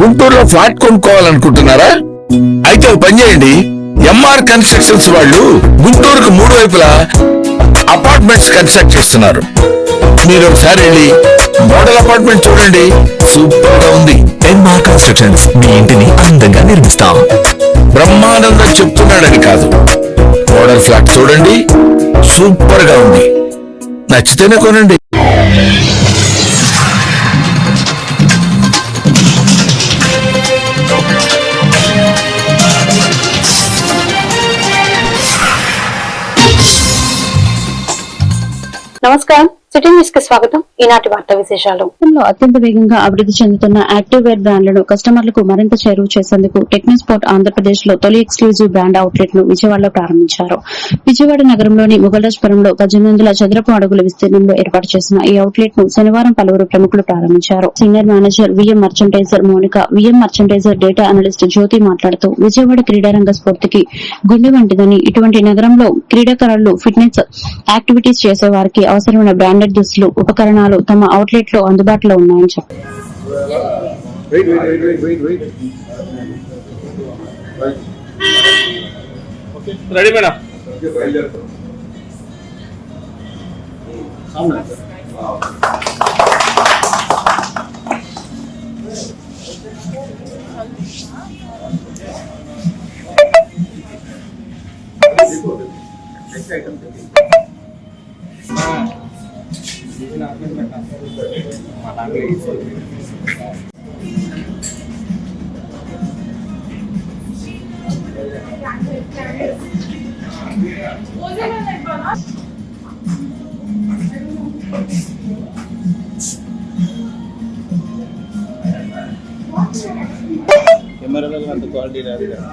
గుంటూరులో ఫ్లాట్ కొనుక్కోవాలనుకుంటున్నారా? అయితే ఒక పని చేయండి, ఎంఆర్ కన్స్ట్రక్షన్స్ వాళ్ళు గుంటూరుకు 3 వైపులా అపార్ట్మెంట్స్ కన్స్ట్రక్ట్ చేస్తున్నారు. మీరు ఒకసారి వెళ్ళి మోడల్ అపార్ట్మెంట్ చూడండి, సూపర్ గా ఉంది. ఎంఆర్ కన్స్ట్రక్షన్స్ మీ ఇంటిని అందంగా నిర్మిస్తాం. బ్రహ్మానందం చెప్తున్నాడని కాదు, మోడల్ ఫ్లాట్ చూడండి, సూపర్ గా ఉంది. నచ్చితేనే కొనండి. నమస్కారం, సిటీ న్యూస్ కి స్వాగతం. ఈనాటి వార్తా విశేషాలు. అత్యంత వేగంగా అభివృద్ధి చెందుతున్న యాక్టివ్ వేర్ బ్రాండ్లను కస్టమర్లకు మరింత చేరువ చేసేందుకు టెక్నోస్పోర్ట్ ఆంధ్రప్రదేశ్ లో తొలి ఎక్స్క్లూజివ్ బ్రాండ్ అవుట్లెట్ ను విజయవాడలో ప్రారంభించారు. విజయవాడ నగరంలోని ముగల్రాజ్పురంలో 1800 చదరపు అడుగుల విస్తీర్ణంలో ఏర్పాటు చేసిన ఈ అవుట్లెట్ ను శనివారం పలువురు ప్రముఖులు ప్రారంభించారు. Senior manager VM merchandiser Monika, VM merchandiser data analyst Jyothi మాట్లాడుతూ, విజయవాడ క్రీడారంగ స్ఫూర్తికి గుండె వంటిదని, ఇటువంటి నగరంలో క్రీడాకారులు ఫిట్నెస్ యాక్టివిటీస్ చేసే వారికి అవసరమైన బ్రాండెడ్ దుస్తులు, ఉపకరణాలు తమ అవుట్లెట్ లో అందుబాటులో ఉన్నాయని చెప్పారు. కెమెరాలో అంత క్వాలిటీ రాదు కదా.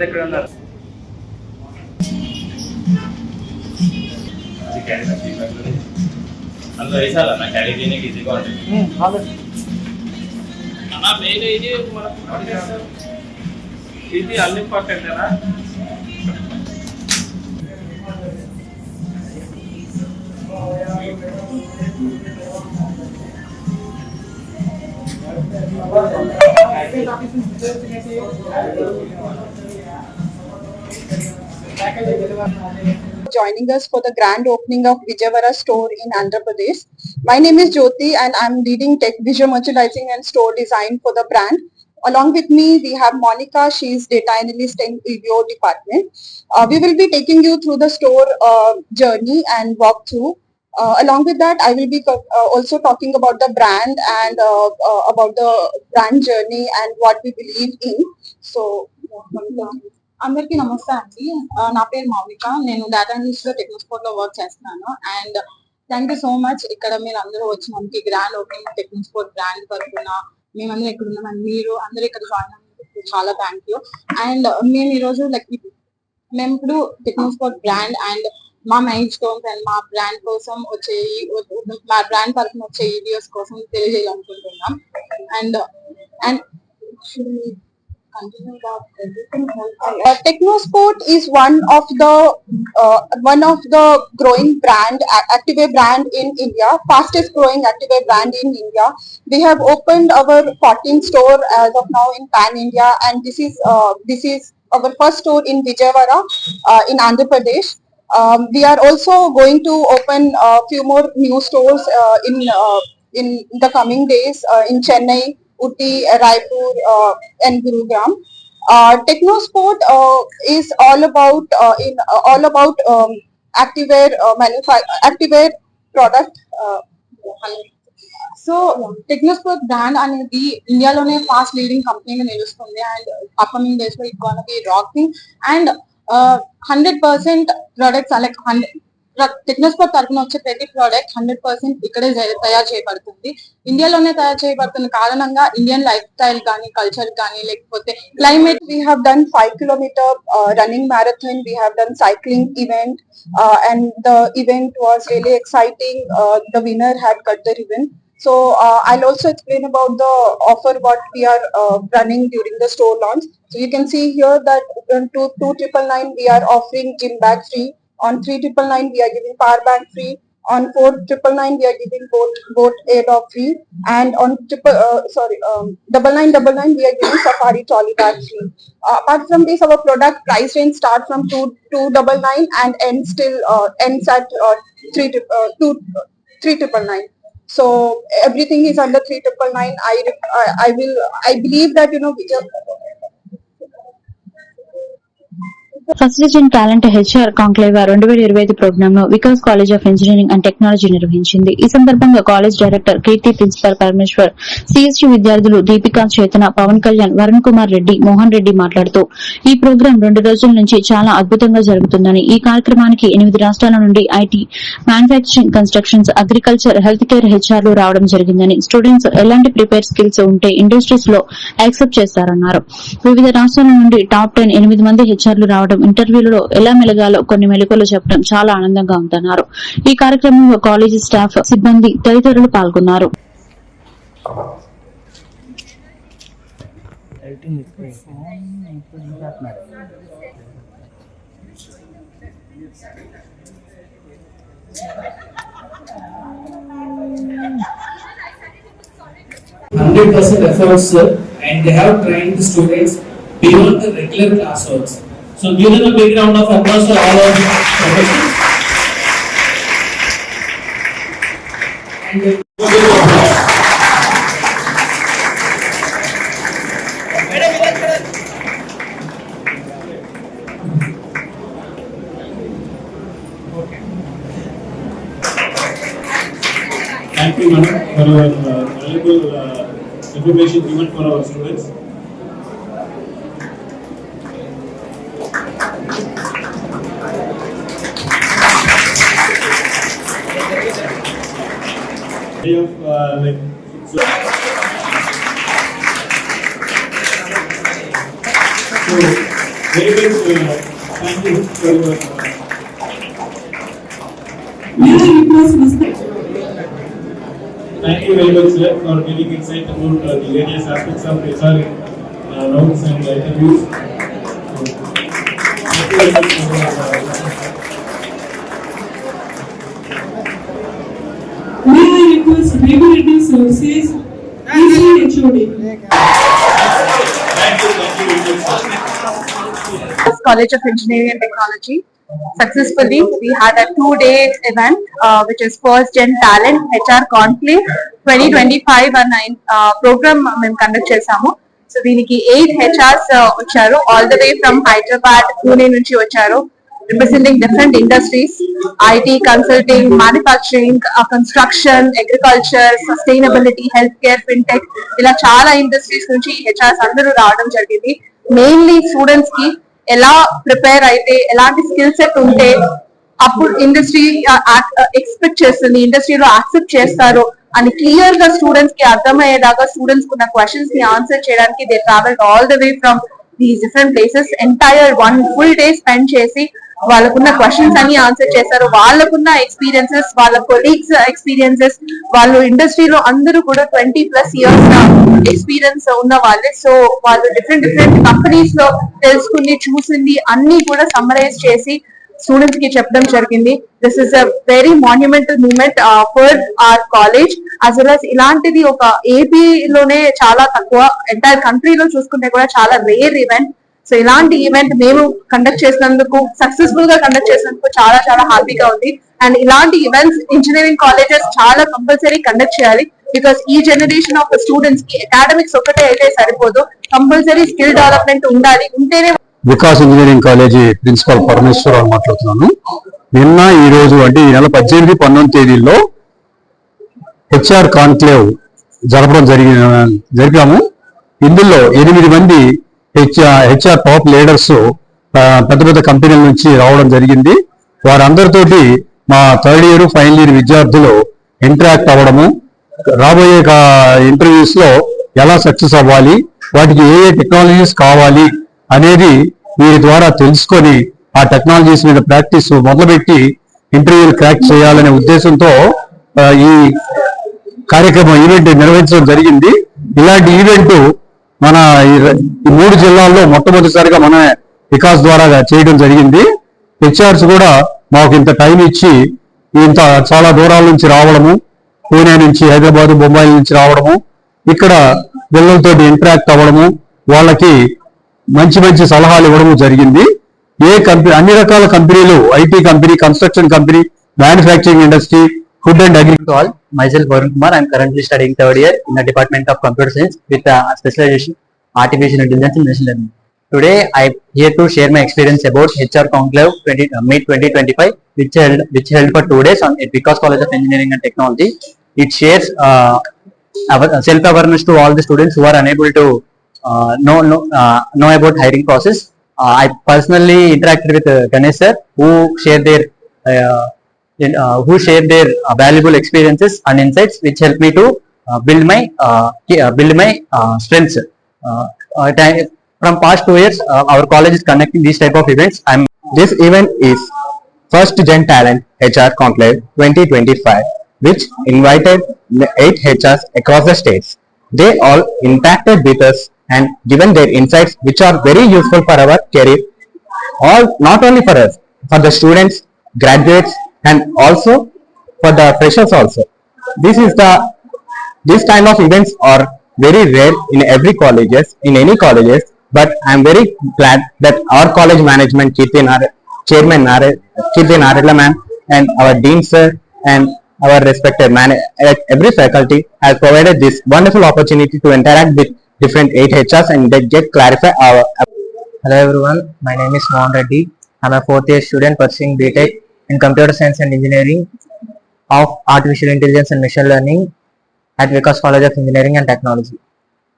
ఎక్కడ ఉన్నారు? అందులో వేసాలన్నా క్యారీ చేయడానికి ఈజీగా ఉంటుంది. అన్నా మెయిన్ ఇది మనకు ఇది అన్ని ఇంపార్టెంటేనా? Joining us for the grand opening of Vijayawada store in Andhra Pradesh. My name is Jyoti and I'm leading tech, visual merchandising and store design for the brand. Along with me, we have Monica. She is data analyst in EBO department. We will be taking you through the store journey and walkthrough. Along with that, I will be also talking about the brand and about the brand journey and what we believe in. So, Monica. అందరికీ నమస్తే అండి. నా పేరు మౌనిక. నేను data analyst లో Technosport లో work చేస్తున్నాను. And thank you so much ఇక్కడ మీరు అందరూ వచ్చినందుకు, గ్రాండ్ ఓపెనింగ్ టెక్నోస్పోర్ట్ బ్రాండ్ తరఫున మేమందరం ఇక్కడ ఉన్నాం అండ్ మీరు అందరూ ఇక్కడ జాయిన్ అయినందుకు చాలా థ్యాంక్ యూ. అండ్ మేము ఈరోజు మేము ఇప్పుడు టెక్నోస్పోర్ట్ బ్రాండ్ అండ్ మా మైల్ స్టోన్స్ అండ్ మా బ్రాండ్ కోసం వచ్చే మా బ్రాండ్ తరఫున వచ్చే వీడియోస్ కోసం తెలియజేయాలనుకుంటున్నాం. And and Technosport is one of the growing brand, activewear brand in India, fastest growing activewear brand in India. We have opened our 14th store as of now in Pan India, and this is our first store in Vijayawada in Andhra Pradesh. We are also going to open a few more new stores in the coming days in Chennai, Uti, Raipur, and Gurugram. Technosport is all about activewear, activewear product. So Technosport brand అనేది ఇండియాలోనే fast leading కంపెనీగా నిలుస్తుంది and upcoming days లో it gonna be rocking and 100% products like Technosport తరఫున వచ్చే ప్రతి product 100% ఇక్కడే తయారు చేయబడుతుంది. ఇండియాలోనే తయారు చేయబడుతున్న కారణంగా ఇండియన్ లైఫ్ స్టైల్ కానీ కల్చర్ కానీ లేకపోతే Climate, we have done 5 kilometer running marathon. We have done cycling event, and the event was really exciting. The winner had cut the ribbon. So I'll also explain about the offer what we are running during the store launch. So you can see here that on 2,999 we are offering gym bag free. On 3,999 we are giving power bank free. On 4,999 we are giving boat air dog free. And on 9,999 we are giving safari trolley bag free. Apart from this, our product price range start from 299 and ends at 3,999. So everything is under 3,999. I believe that first division talent HR conclave 2025 program ను Vikas college of engineering and technology నిర్వహించింది. ఈ సందర్భంగా college director Keerthi, principal Parameshwar, CSU విద్యార్థులు దీపికా, చేతన, పవన్ కళ్యాణ్, వరుణ్ కుమార్ రెడ్డి, మోహన్ రెడ్డి మాట్లాడుతూ ఈ programme 2 రోజుల నుంచి చాలా అద్భుతంగా జరుగుతుందని, ఈ కార్యక్రమానికి 8 రాష్ట్రాల నుండి IT, manufacturing, constructions, agriculture, health care హెచ్ఆర్లు రావడం జరిగిందని, స్టూడెంట్స్ ఎలాంటి ప్రిపేర్ స్కిల్స్ ఉంటే ఇండస్ట్రీస్ లో యాక్సెప్ట్ చేస్తారన్నారు. వివిధ రాష్ట్రాల నుండి టాప్ 10 8 మంది హెచ్ఆర్లు రావడం, ఇంటర్వ్యూలలో ఎలా మెలగాలో కొన్ని మెలకువలు చెప్పడం చాలా ఆనందంగా ఉందన్నారు. ఈ కార్యక్రమంలో కాలేజీ స్టాఫ్, సిబ్బంది తదితరులు పాల్గొన్నారు. efforts and they have trained the students beyond the regular class hours. So give them a big round of applause for all our professors. And thank you, madam, for your valuable information given for our students. Of like so very much thank you for your thank you very much sir for giving insight about the various aspects of HR rounds and interviews. Thank you very much for Regulatory services, easy HOD. thank you very much. College of Engineering and Technology. Successfully, we had a 2-day event, which is First Gen Talent HR Conclave 2025 and program మేము conduct చేసాము. So దీనికి 8 HRs వచ్చారు, all the way from Hyderabad, Pune నుంచి వచ్చారు. Representing different industries, IT, consulting, manufacturing, construction, agriculture, sustainability, healthcare, fintech, ఇలా చాలా industries నుంచి HRs అందరూ రావడం జరిగింది. మెయిన్లీ స్టూడెంట్స్ కి ఎలా ప్రిపేర్ అయితే, ఎలాంటి స్కిల్ సెట్ ఉంటే అప్పుడు ఇండస్ట్రీ ఎక్స్పెక్ట్ చేస్తుంది, ఇండస్ట్రీలో యాక్సెప్ట్ చేస్తారు అని క్లియర్ గా స్టూడెంట్స్ కి అర్థమయ్యేలాగా స్టూడెంట్స్ కున్న క్వశ్చన్స్ ని ఆన్సర్ చేయడానికి they travelled all the way from these different places. Entire 1 full day spend చేసి వాళ్ళకున్న క్వశ్చన్స్ అన్ని ఆన్సర్ చేశారు. వాళ్ళకున్న ఎక్స్పీరియన్సెస్, వాళ్ళ కొలీగ్స్ ఎక్స్పీరియన్సెస్, వాళ్ళు ఇండస్ట్రీలో అందరూ కూడా 20+ years ఎక్స్పీరియన్స్ ఉన్న వాళ్ళే. సో వాళ్ళు డిఫరెంట్ కంపెనీస్ లో తెలుసుకుని చూసింది అన్ని కూడా సమ్మరైజ్ చేసి స్టూడెంట్స్ కి చెప్పడం జరిగింది. This is a very monumental moment for our college. As well as ఇలాంటిది ఒక ఏపీ లోనే చాలా తక్కువ, ఎంటైర్ కంట్రీలో చూసుకుంటే కూడా చాలా రేర్ ఈవెంట్. సో ఇలాంటి ఈవెంట్ మేము కండక్ట్ చేసినందుకు, సక్సెస్ఫుల్ గా కండక్ట్ చేసినందుకు చాలా చాలా హ్యాపీగా ఉంది. అండ్ ఇలాంటి ఈవెంట్స్ ఇంజనీరింగ్ కాలేజెస్ చాలా కంపల్సరీ కండక్ట్ చేయాలి. బికాస్ ఈ జనరేషన్ ఆఫ్ స్టూడెంట్స్ కి అకాడమిక్స్ ఒకటే అయితే సరిపోదు, కంపల్సరీ స్కిల్ డెవలప్మెంట్ ఉండాలి. ఉంటేనే Vikas engineering college principal Parameshwar అని మాట్లాడుతున్నాను. నిన్న ఈ రోజు అంటే ఈ నెల 18, 19 తేదీల్లో హెచ్ఆర్ కాన్క్లేవ్ జరిపాము. ఇందులో 8 మంది హెచ్ఆర్ టాప్ లీడర్స్ పెద్ద పెద్ద కంపెనీల నుంచి రావడం జరిగింది. వారందరితోటి మా థర్డ్ ఇయర్, ఫైనల్ ఇయర్ విద్యార్థులు ఇంటరాక్ట్ అవ్వడము, రాబోయే ఇంటర్వ్యూస్ లో ఎలా సక్సెస్ అవ్వాలి, వాటికి ఏ టెక్నాలజీస్ కావాలి అనేది వీరి ద్వారా తెలుసుకొని ఆ టెక్నాలజీస్ మీద ప్రాక్టీస్ మొదలుపెట్టి ఇంటర్వ్యూలు క్రాక్ చేయాలనే ఉద్దేశంతో ఈ కార్యక్రమం ఈవెంట్ నిర్వహించడం జరిగింది. ఇలాంటి ఈవెంట్ మన ఈ 3 జిల్లాల్లో మొట్టమొదటిసారిగా మన వికాస్ ద్వారా చేయడం జరిగింది. హెచ్ఆర్స్ కూడా మాకు ఇంత టైం ఇచ్చి ఇంత చాలా దూరాల నుంచి రావడము, పూణే నుంచి, హైదరాబాద్, బొంబాయి నుంచి రావడము, ఇక్కడ పిల్లలతో ఇంటరాక్ట్ అవ్వడము, వాళ్ళకి మంచి మంచి సలహాలు ఇవ్వడము జరిగింది. అన్ని రకాల కంపెనీలు, IT company, construction company, manufacturing industry, food and agriculture. Myself Varun Kumar. I am currently studying 3rd year in the Department of Computer Science with specialization Artificial Intelligence and Machine Learning. Today I am here to share my experience about HR Conclave Meet 2025, which held for 2 days at Vikas College of Engineering and Technology. It shares self-awareness to all the students who are unable to know about hiring process. I personally interacted with Ganesh sir, who shared their valuable experiences and insights, which helped me to build my strengths. From past 2 years, our college is conducting these type of events. This event is First Gen Talent HR Conclave 2025, which invited 8 HRs across the states. They all interacted with us and given their insights, which are very useful for our career. Not only for us, for the students, graduates, and also for the freshers also. This kind of events are very rare in every colleges, in any colleges, but I am very glad that our college management, Chairman Kirti Narela ma'am, and our Dean sir, and our respected every faculty has provided this wonderful opportunity to interact with different 8 HRs and get clarify our. Hello everyone, my name is Mohan Reddy. I am a 4th year student pursuing BTech in Computer Science and Engineering of Artificial Intelligence and Machine Learning at Vikas College of Engineering and Technology.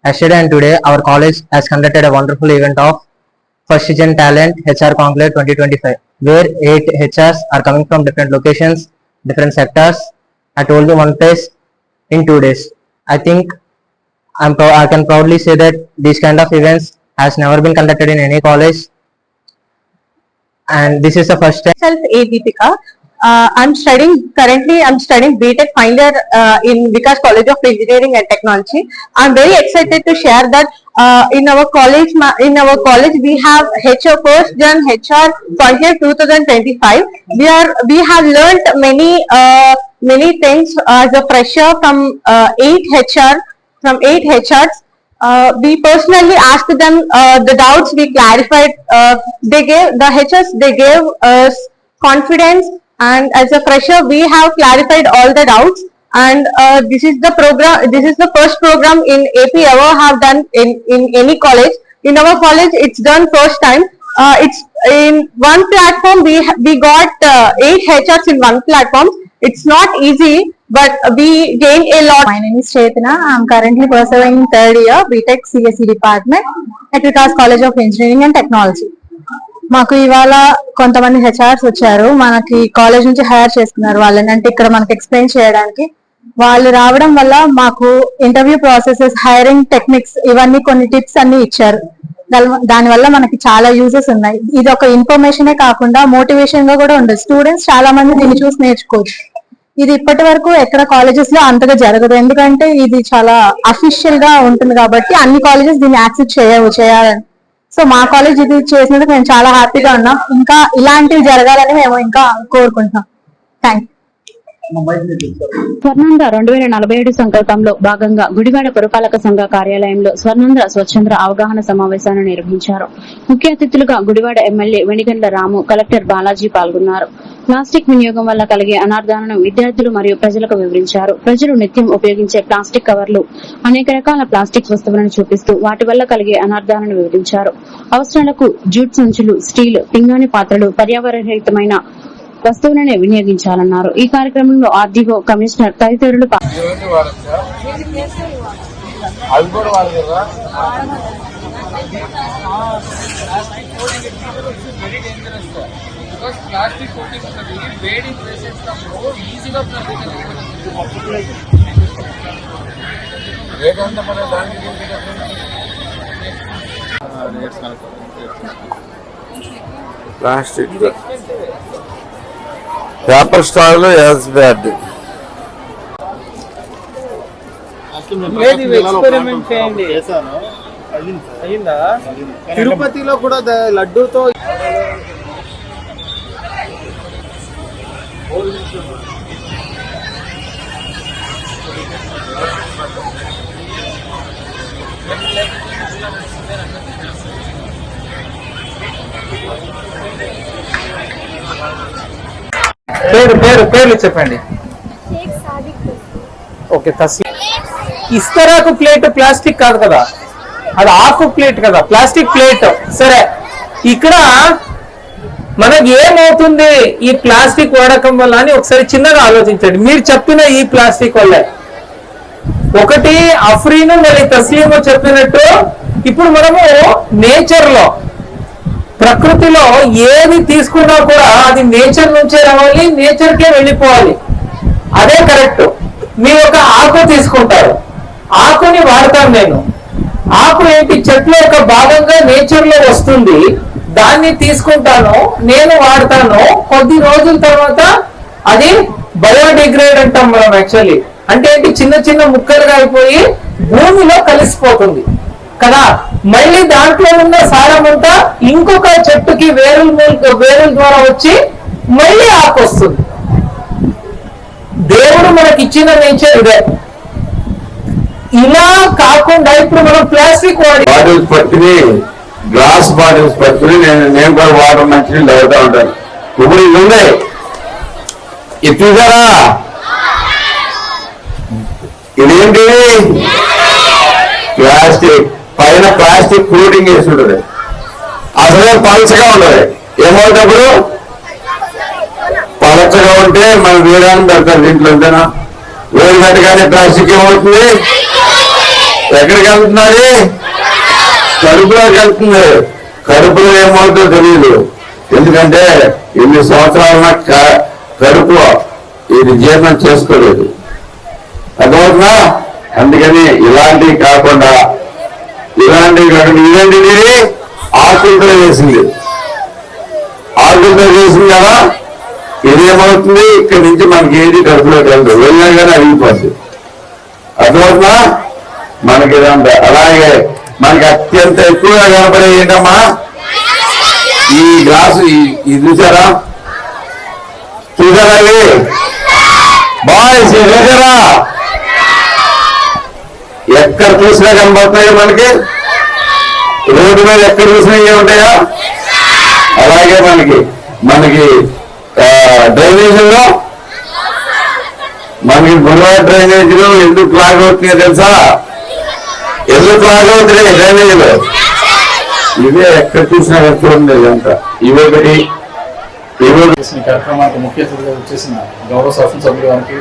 Yesterday and today, our college has conducted a wonderful event of First Gen Talent HR Conclave 2025, where 8 HRs are coming from different locations, different sectors. I told you one place in 2 days. I think I can proudly say that these kind of events has never been conducted in any college, and this is the first time. Myself A. Deepika. I'm studying BTech final year in Vikas College of Engineering and Technology. I'm very excited to share that in our college we have HR First Gen HR Conclave 2025. We have learnt many things as a fresher from 8 HRs. We personally asked them the doubts, we clarified. The HRs gave us confidence, and as a fresher we have clarified all the doubts, and this is the first program in AP ever have done in any college. In our college it's done first time. It's in one platform. We got 8 HRs in one platform. It's not easy, but we gained a lot. My name is Chetana. I am currently pursuing 3rd year BTech CSE department at Vikas College of Engineering and Technology. మాకు ఇవాళ కొంతమంది HRs వచ్చారు, మనకి college నుంచి hire చేసుకున్నారు వాళ్ళని, అంటే ఇక్కడ మనకి ఎక్స్ప్లెయిన్ చేయడానికి. వాళ్ళు రావడం వల్ల మాకు ఇంటర్వ్యూ ప్రాసెసెస్, హైరింగ్ టెక్నిక్స్, ఇవన్నీ కొన్ని టిప్స్ అన్ని ఇచ్చారు. దాని వల్ల మనకి చాలా యూజెస్ ఉన్నాయి. ఇది ఒక ఇన్ఫర్మేషనే కాకుండా మోటివేషన్ గా కూడా ఉండదు. స్టూడెంట్స్ చాలా మంది దీన్ని చూసి నేర్చుకోవచ్చు. ఇది ఇప్పటి వరకు ఎక్కడ కాలేజెస్ లో అంతగా జరగదు, ఎందుకంటే ఇది చాలా అఫీషియల్ గా ఉంటుంది కాబట్టి అన్ని కాలేజెస్ దీన్ని యాక్సెప్ట్ చేయాలని. సో మా కాలేజ్ ఇది చేసినందుకు మేము చాలా హ్యాపీగా ఉన్నాం. ఇంకా ఇలాంటివి జరగాలని మేము ఇంకా కోరుకుంటున్నాం. Thank you. స్వర్ణాంధ్ర 2047 సంకల్పంలో భాగంగా గుడివాడ పురపాలక సంఘ కార్యాలయంలో స్వర్ణాంధ్ర స్వచ్ఛంద్ర అవగాహన సమావేశాన్ని నిర్వహించారు. ముఖ్య అతిథులుగా గుడివాడ ఎమ్మెల్యే వెనిగండ్ల రాము, కలెక్టర్ బాలాజీ పాల్గొన్నారు. ప్లాస్టిక్ వినియోగం వల్ల కలిగే అనార్థాలను విద్యార్థులు మరియు ప్రజలకు వివరించారు. ప్రజలు నిత్యం ఉపయోగించే ప్లాస్టిక్ కవర్లు, అనేక రకాల ప్లాస్టిక్ వస్తువులను చూపిస్తూ వాటి వల్ల కలిగే అనార్థాలను వివరించారు. అవసరాలకు జూట్ సంచులు, స్టీల్, పింగాణి పాత్రలు, పర్యావరణరహితమైన వస్తువులను వినియోగించాలన్నారు. ఈ కార్యక్రమంలో ఆర్డీఓ, కమిషనర్ తదితరులు ప్లాస్టిక్ కోటింగ్ ఉంటుంది, వేడి వేసేటప్పుడు ఈజీగా plastic paper stall as bad. Experiment చేయండి. అయిందా? తిరుపతిలో కూడా లడ్డూతో పేర్లు చెప్పండి. ఓకే, ఇస్తరాకు ప్లేట్ ప్లాస్టిక్ కాదు కదా, అది ఆకు ప్లేట్ కదా, ప్లాస్టిక్ ప్లేట్. సరే, ఇక్కడ మనకి ఏమవుతుంది ఈ ప్లాస్టిక్ వాడకం వల్ల అని ఒకసారి చిన్నగా ఆలోచించండి. మీరు చెప్పిన ఈ ప్లాస్టిక్ వల్ల ఒకటి అఫ్రీన్ మళ్ళీ తస్లీము చెప్పినట్టు ఇప్పుడు మనము నేచర్ లో, ప్రకృతిలో ఏది తీసుకున్నా కూడా అది నేచర్ నుంచే రావాలి, నేచర్ కే వెళ్ళిపోవాలి. అదే కరెక్ట్. మీరు ఒక ఆకు తీసుకుంటారు, ఆకుని వాడతాను నేను. ఆకు ఏంటి, చెట్లో ఒక భాగంగా నేచర్ లో వస్తుంది, దాన్ని తీసుకుంటాను, నేను వాడతాను. కొద్ది రోజుల తర్వాత అది బయోడిగ్రేడ్ అంటాం మనం యాక్చువల్లీ. అంటే ఏంటి, చిన్న చిన్న ముక్కలుగా అయిపోయి భూమిలో కలిసిపోతుంది కదా. మళ్ళీ దాంట్లో ఉన్న సారం అంతా ఇంకొక చెట్టుకి వేరుల ద్వారా వచ్చి మళ్ళీ ఆకు వస్తుంది. దేవుడు మనకి ఇచ్చిన నేచర్ ఇదే. ఇలా కాకుండా ఇప్పుడు మనం ప్లాస్టిక్ బాటిల్స్ పట్టుకుని, గ్లాస్ బాటిల్స్ పట్టుకుని నేను కూడా వాటర్ మంచి అవుతా ఉంటాను. ఇప్పుడు ఇవి ఉన్నాయి, ఇది చూసారా, ఇదేంటి ప్లాస్టిక్, పైన ప్లాస్టిక్ కోటింగ్ వేసి ఉంటుంది. అసలే పలచగా ఉండదు. ఏమవుతప్పుడు పలచగా ఉంటే మనం వేయడానికి పెడతాం దీంట్లో. అంతేనా? వేరు పెట్టగానే ప్లాస్టిక్ ఏమవుతుంది, ఎక్కడికి వెళ్తున్నది, కడుపులోకి వెళ్తుంది. కడుపులో ఏమవుతుందో తెలియదు, ఎందుకంటే ఎన్ని సంవత్సరాల కడుపు ఇది జీర్ణం చేసుకోలేదు. అర్థమవుతుందా? అందుకని ఇలాంటివి కాకుండా, ఇలాంటివి కాకుండా ఇదేంటిది ఆకులతో వేసింది, ఆకులతో వేసింది కదా. ఇదేమవుతుంది, ఇక్కడి నుంచి మనకి ఏది కడుపులోకి వెళ్తుంది, వెళ్ళినా కానీ అరిగిపోద్ది. అర్థమవుతుందా? మనకి ఇదంతా. అలాగే మనకి అత్యంత ఎక్కువగా కనపడే ఏంటమ్మా, ఈ గ్లాసు, ఇది చూసారా, చూసారా, ఇది బాయ్స్ చూసారా, ఎక్కడ చూసినా కనబడుతున్నాయో మనకి, రోడ్డు మీద ఎక్కడ చూసినా ఏముంటాయా. అలాగే మనకి డ్రైనేజీలో, మనకి బుర్ర డ్రైనేజీలో ఎందుకు క్లాగ్ అవుతున్నాయో తెలుసా? ఎందుకు క్లాగ్ అవుతున్నాయి డ్రైనేజీలో? ఇవే ఎక్కడ చూసినా చూడండి. ఇదంతా ఇవొకటి. కార్యక్రమానికి ముఖ్య అతిథిగా వచ్చేసిన గౌరవ శాసనసభ్యుల గారికి,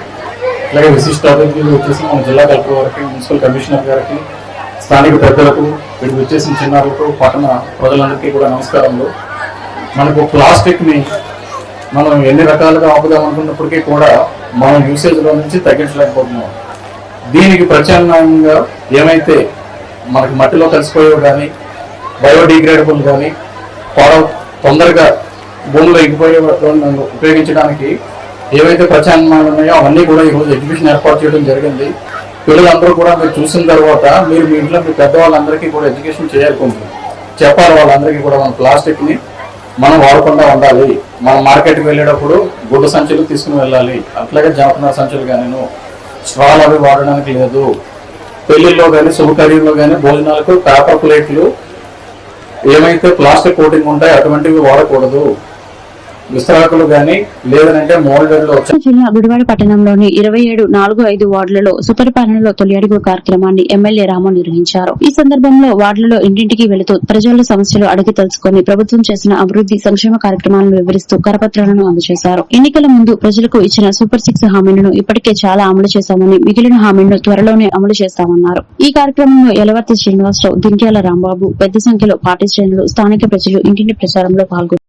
అలాగే విశిష్ట అతిథులు వచ్చేసి మన జిల్లా కలెక్టర్ గారికి, మున్సిపల్ కమిషనర్ గారికి, స్థానిక పెద్దలకు, వీటికి వచ్చేసిన చిన్నారులకు, పట్టణ ప్రజలందరికీ కూడా నమస్కారములు. మనకు ప్లాస్టిక్ని మనం ఎన్ని రకాలుగా ఆపుదాం అనుకున్నప్పటికీ కూడా మనం యూసేజ్లో నుంచి తగ్గించలేకపోతున్నాం. దీనికి ప్రత్యామ్నాయంగా ఏమైతే మనకి మట్టిలో కలిసిపోయేవి కానీ, బయోడిగ్రేడబుల్ కానీ, తొందరగా భూమిలో ఎగిపోయే ఉపయోగించడానికి ఏవైతే ప్రత్యామ్నాయాలు ఉన్నాయో అవన్నీ కూడా ఈరోజు ఎగ్జిబిషన్ ఏర్పాటు చేయడం జరిగింది. పిల్లలందరూ కూడా మీరు చూసిన తర్వాత మీరు మీ ఇంట్లో మీ పెద్దవాళ్ళందరికీ కూడా ఎడ్యుకేషన్ చేయాలనుకుంటుంది, చెప్పాలి వాళ్ళందరికీ కూడా మన ప్లాస్టిక్ని మనం వాడకుండా ఉండాలి. మనం మార్కెట్కి వెళ్ళేటప్పుడు గుడ్డ సంచులు తీసుకుని వెళ్ళాలి, అట్లాగే జనపనార సంచులు కానీ స్ట్రాలు అవి వాడడానికి లేదు. పెళ్లిల్లో కానీ శుభకార్యంలో కానీ భోజనాలకు పేపర్ ప్లేట్లు ఏమైతే ప్లాస్టిక్ కోటింగ్ ఉంటాయో అటువంటివి వాడకూడదు. విస్తరాకులు కానీ లేదనంటే మోల్డెడ్ లో జిల్లా గుడివాడ పట్టణంలోని 27-4-5 వార్డులలో సుపరిపాలనలో తొలి అడుగు కార్యక్రమాన్ని ఎమ్మెల్యే రాము నిర్వహించారు. ఈ సందర్భంలో వార్డులలో ఇంటింటికి వెళుతూ ప్రజల సమస్యలు అడిగి తెలుసుకుని ప్రభుత్వం చేసిన అభివృద్ది సంక్షేమ కార్యక్రమాలను వివరిస్తూ కరపత్రాలను అందజేశారు. ఎన్నికల ముందు ప్రజలకు ఇచ్చిన సూపర్ 6 హామీలను ఇప్పటికే చాలా అమలు చేశామని, మిగిలిన హామీలను త్వరలోనే అమలు చేస్తామన్నారు. ఈ కార్యక్రమంలో యలవర్తి శ్రీనివాసరావు, దింట్యాల రాంబాబు, పెద్ద సంఖ్యలో పార్టీ శ్రేణులు, స్థానిక ప్రజలు ఇంటింటి ప్రచారంలో పాల్గొన్నారు.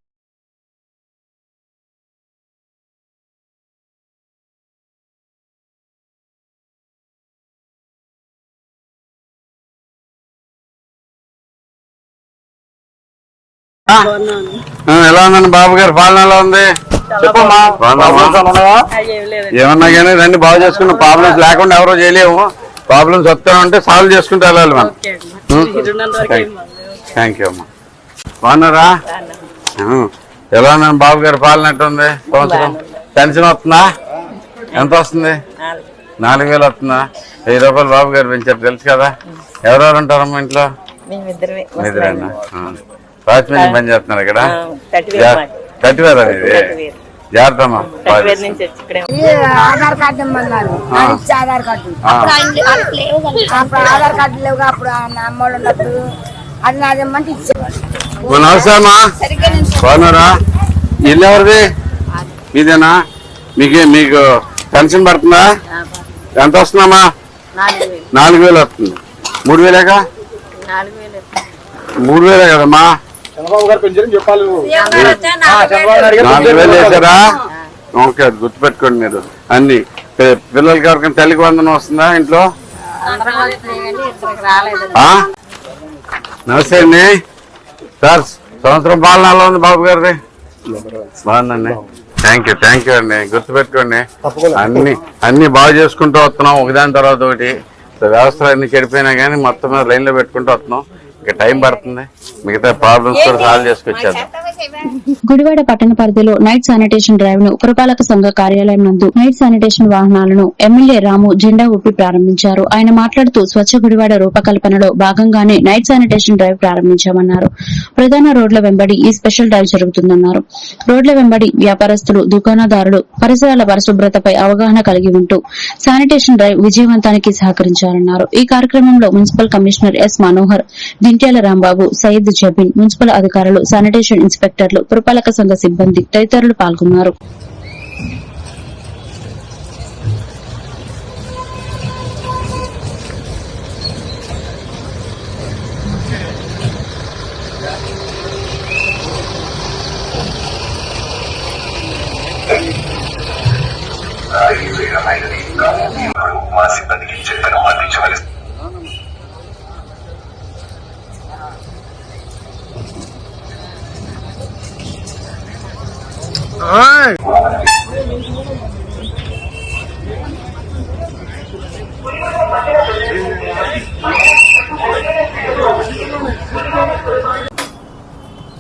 ఎలా ఉందండి బాబు గారు పాలన ఎలా ఉంది చెప్పమ్మా. ఏమన్నా కానీ రండి బాగు చేసుకున్న ప్రాబ్లమ్స్ లేకుండా ఎవరో చేయలేము. ప్రాబ్లమ్స్ వస్తూనే ఉంటే సాల్వ్ చేసుకుంటూ వెళ్ళాలి మనం. థ్యాంక్ యూ అమ్మా. బాగున్నారా? ఎలా ఉందండి బాబు గారు పాలన ఎట్టుంది సంవత్సరం? పెన్షన్ వస్తుందా? ఎంత వస్తుంది? 4,000 వస్తుందా? 1000 రూపాయలు బాబు గారు పెంచారు తెలుసు కదా. ఎవరెవరు ఉంటారమ్మా ఇంట్లో? ఇద్దరేనా? వాచ్మెన్ పని చేస్తున్నారు ఇక్కడ. కట్టివేరా ఇది? జాగ్రత్త అమ్మా. ఆధార్ కార్డు ఇమ్మన్నారు, ఆధార్ కార్డు ఆధార్ కార్డు లేవు. అప్పుడు అమ్మోళ్ళు ఉన్నప్పుడు అది నాదేమంటే ఇచ్చారు. నమస్తే అమ్మా, బాగున్నారా? ఇల్లు ఎవరిది? మీదేనా? మీకు పెన్షన్ పడుతుందా? ఎంత వస్తుందమ్మా? 4,000 వస్తుంది. 3,000 3,000 కదమ్మా. చంద్రబాబు గారు పెంచారని చెప్పాలి. 4,000 వేసారా? ఓకే, అది గుర్తుపెట్టుకోండి మీరు. అన్ని పిల్లలకి ఎవరికైనా తల్లికి వందనం వస్తుందా ఇంట్లో? నమస్తే అండి సార్. సంవత్సరం పాలన ఎలా ఉంది బాబు గారిది? బాగుందండి. థ్యాంక్ యూ అండి. గుర్తుపెట్టుకోండి, అన్ని బాగు చేసుకుంటూ వస్తున్నాం ఒకదాని తర్వాత ఒకటి. వ్యవస్థలు అన్ని చెడిపోయినా కానీ మొత్తం మీద లైన్ లో పెట్టుకుంటూ వస్తున్నాం. ఇంకా టైం పడుతుంది, మిగతా ప్రాబ్లమ్స్ కూడా సాల్వ్ చేసుకొచ్చారు. గుడివాడ పట్టణ పరిధిలో నైట్ శానిటేషన్ డ్రైవ్ ను పురపాలక సంఘ కార్యాలయం నందు నైట్ శానిటేషన్ వాహనాలను ఎమ్మెల్యే రాము జెండా ఊపి ప్రారంభించారు. ఆయన మాట్లాడుతూ స్వచ్ఛ గుడివాడ రూపకల్పనలో భాగంగానే నైట్ శానిటేషన్ డ్రైవ్ ప్రారంభించామన్నారు. ప్రధాన రోడ్ల వెంబడి ఈ స్పెషల్ డ్రైవ్ జరుగుతుందన్నారు. రోడ్ల వెంబడి వ్యాపారస్తులు, దుకాణదారులు పరిసరాల పరిశుభ్రతపై అవగాహన కలిగి ఉంటూ శానిటేషన్ డ్రైవ్ విజయవంతానికి సహకరించారన్నారు. ఈ కార్యక్రమంలో municipal commissioner S Manohar, Dintyala Rambabu, Syed Jabeen, municipal అధికారులు, శానిటేషన్ ఇన్స్పెక్టర్లు, పురపాలక సంఘ సిబ్బంది తదితరులు పాల్గొన్నారు.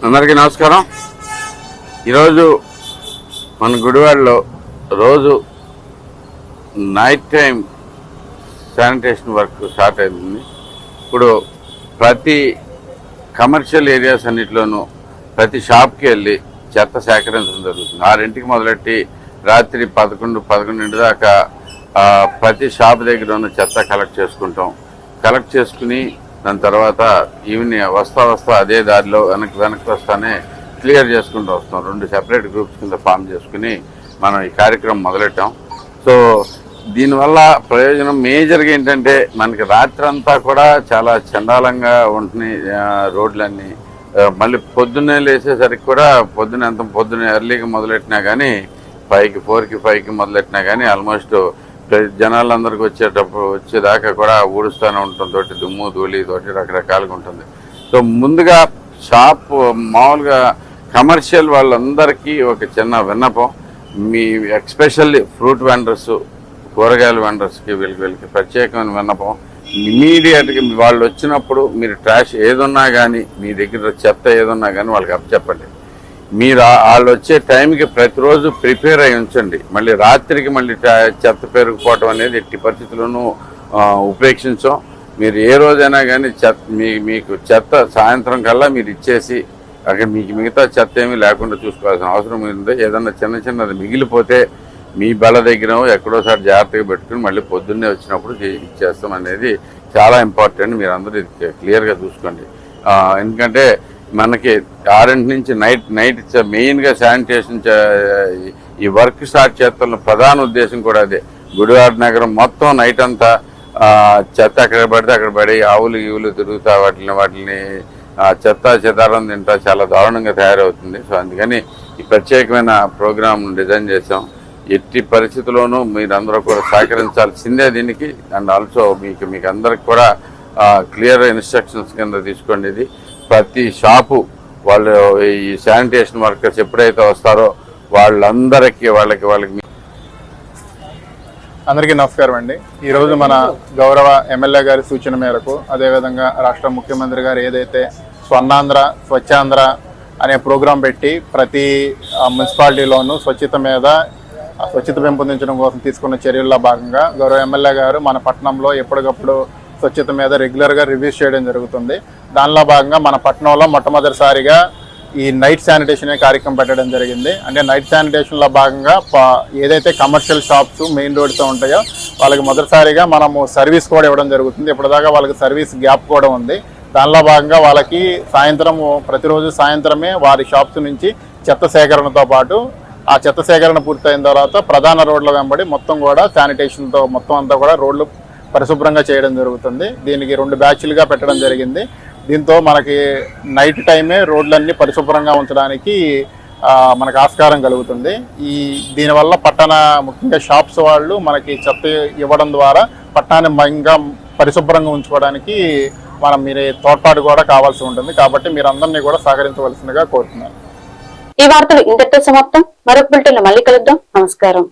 అందరికీ నమస్కారం. ఈరోజు మన గుడివాడలో రోజు night time sanitation work start అయింది. ఇప్పుడు ప్రతి కమర్షియల్ ఏరియాస్ అన్నింటిలోనూ ప్రతి షాప్కి వెళ్ళి చెత్త సేకరించడం జరుగుతుంది. 6ంటికి మొదలెట్టి రాత్రి 11 దాకా ప్రతి షాప్ దగ్గర ఉన్న చెత్త కలెక్ట్ చేసుకుని దాని తర్వాత ఈవినింగ్ వస్తా అదే దారిలో వెనక్కి వస్తానే క్లియర్ చేసుకుంటూ వస్తాం. 2 సెపరేట్ గ్రూప్స్ కింద ఫామ్ చేసుకుని మనం ఈ కార్యక్రమం మొదలెట్టాం. సో దీనివల్ల ప్రయోజనం మేజర్గా ఏంటంటే మనకి రాత్రి అంతా కూడా చాలా చండాలంగా ఉంటున్నాయి రోడ్లన్నీ. మళ్ళీ పొద్దున్నే లేచేసరికి కూడా పొద్దున్నే ఎర్లీగా మొదలెట్టినా కానీ 4కి మొదలెట్టినా కానీ ఆల్మోస్ట్ జనాలందరికీ వచ్చేదాకా కూడా ఊడుస్తూనే ఉంటుంది. దుమ్ము ధూళి తోటి రకరకాలుగా ఉంటుంది. సో ముందుగా షాప్ మామూలుగా కమర్షియల్ వాళ్ళందరికీ ఒక చిన్న విన్నపం, మీ ఎక్స్పెషల్లీ ఫ్రూట్ వెండర్స్, కూరగాయల వెండర్స్కి వీళ్ళకి ప్రత్యేకమైన విన్నపం. ఇమీడియట్గా వాళ్ళు వచ్చినప్పుడు మీరు ట్రాష్ ఏదున్నా కానీ, మీ దగ్గర చెత్త ఏదున్నా కానీ వాళ్ళకి అప్పచెప్పండి. మీరు వాళ్ళు వచ్చే టైంకి ప్రతిరోజు ప్రిపేర్ అయి ఉంచండి. మళ్ళీ రాత్రికి మళ్ళీ చెత్త పెరిగిపోవటం అనేది ఎట్టి పరిస్థితుల్లోనూ ఉపేక్షించాం. మీరు ఏ రోజైనా కానీ మీకు చెత్త సాయంత్రం కల్లా మీరు ఇచ్చేసి అక్కడ మీకు మిగతా చెత్త ఏమీ లేకుండా చూసుకోవాల్సిన అవసరం ఉంది. ఏదన్నా చిన్నది మిగిలిపోతే మీ బల దగ్గర ఎక్కడోసారి జాగ్రత్తగా పెట్టుకుని మళ్ళీ పొద్దున్నే వచ్చినప్పుడు ఇచ్చేస్తాం అనేది చాలా ఇంపార్టెంట్. మీరు అందరూ ఇది క్లియర్గా చూసుకోండి. ఎందుకంటే మనకి 6 నుంచి నైట్ మెయిన్గా శానిటేషన్ ఈ వర్క్ స్టార్ట్ చేస్తున్న ప్రధాన ఉద్దేశం కూడా అదే. గుడివాడ నగరం మొత్తం నైట్ అంతా చెత్త అక్కడ పడితే అక్కడ పడి ఆవులు ఈవులు తిరుగుతా వాటిని చెత్త చెదారం తింటా చాలా దారుణంగా తయారవుతుంది. సో అందుకని ఈ ప్రత్యేకమైన ప్రోగ్రామ్ డిజైన్ చేసాం. ఎట్టి పరిస్థితుల్లోనూ మీరందరూ కూడా సహకరించాల్సిందే దీనికి. అండ్ ఆల్సో మీకు అందరికి కూడా క్లియర్ ఇన్స్ట్రక్షన్స్ కింద తీసుకోండి. ఇది ప్రతి షాపు వాళ్ళు ఈ శానిటేషన్ వర్కర్స్ ఎప్పుడైతే వస్తారో వాళ్ళకి అందరికీ నమస్కారం అండి. ఈరోజు మన గౌరవ ఎమ్మెల్యే గారి సూచన మేరకు, అదేవిధంగా రాష్ట్ర ముఖ్యమంత్రి గారు ఏదైతే స్వర్ణాంధ్ర స్వచ్ఛాంధ్ర అనే ప్రోగ్రాం పెట్టి ప్రతి మున్సిపాలిటీలోనూ స్వచ్ఛత పెంపొందించడం కోసం తీసుకున్న చర్యల్లో భాగంగా గౌరవ ఎమ్మెల్యే గారు మన పట్టణంలో ఎప్పటికప్పుడు స్వచ్ఛత మీద రెగ్యులర్గా రివ్యూస్ చేయడం జరుగుతుంది. దానిలో భాగంగా మన పట్టణంలో మొట్టమొదటిసారిగా ఈ నైట్ శానిటేషన్ కార్యక్రమం పెట్టడం జరిగింది. అంటే నైట్ శానిటేషన్లో భాగంగా ఏదైతే కమర్షియల్ షాప్స్ మెయిన్ రోడ్తో ఉంటాయో వాళ్ళకి మొదటిసారిగా మనము సర్వీస్ కూడా ఇవ్వడం జరుగుతుంది. ఇప్పటిదాకా వాళ్ళకి సర్వీస్ గ్యాప్ కూడా ఉంది. దానిలో భాగంగా వాళ్ళకి ప్రతిరోజు సాయంత్రమే వారి షాప్స్ నుంచి చెత్త సేకరణతో పాటు ఆ చెత్త సేకరణ పూర్తయిన తర్వాత ప్రధాన రోడ్ల వెంబడి మొత్తం కూడా శానిటేషన్తో మొత్తం అంతా కూడా రోడ్లు పరిశుభ్రంగా చేయడం జరుగుతుంది. దీనికి 2 బ్యాచ్లుగా పెట్టడం జరిగింది. దీంతో మనకి నైట్ టైమే రోడ్లన్నీ పరిశుభ్రంగా ఉంచడానికి మనకు ఆస్కారం కలుగుతుంది. దీనివల్ల ముఖ్యంగా షాప్స్ వాళ్ళు మనకి చెత్త ఇవ్వడం ద్వారా పట్టణాన్ని ఇంకా పరిశుభ్రంగా ఉంచుకోవడానికి మీరు తోడ్పాటు కూడా కావాల్సి ఉంటుంది. కాబట్టి మీరు అందరినీ కూడా సహకరించవలసిందిగా కోరుతున్నాను. ఈ వార్తలు ఇంతటితో సమాప్తం. మరొక బులెటిన్లో మళ్ళీ కలుద్దాం. నమస్కారం.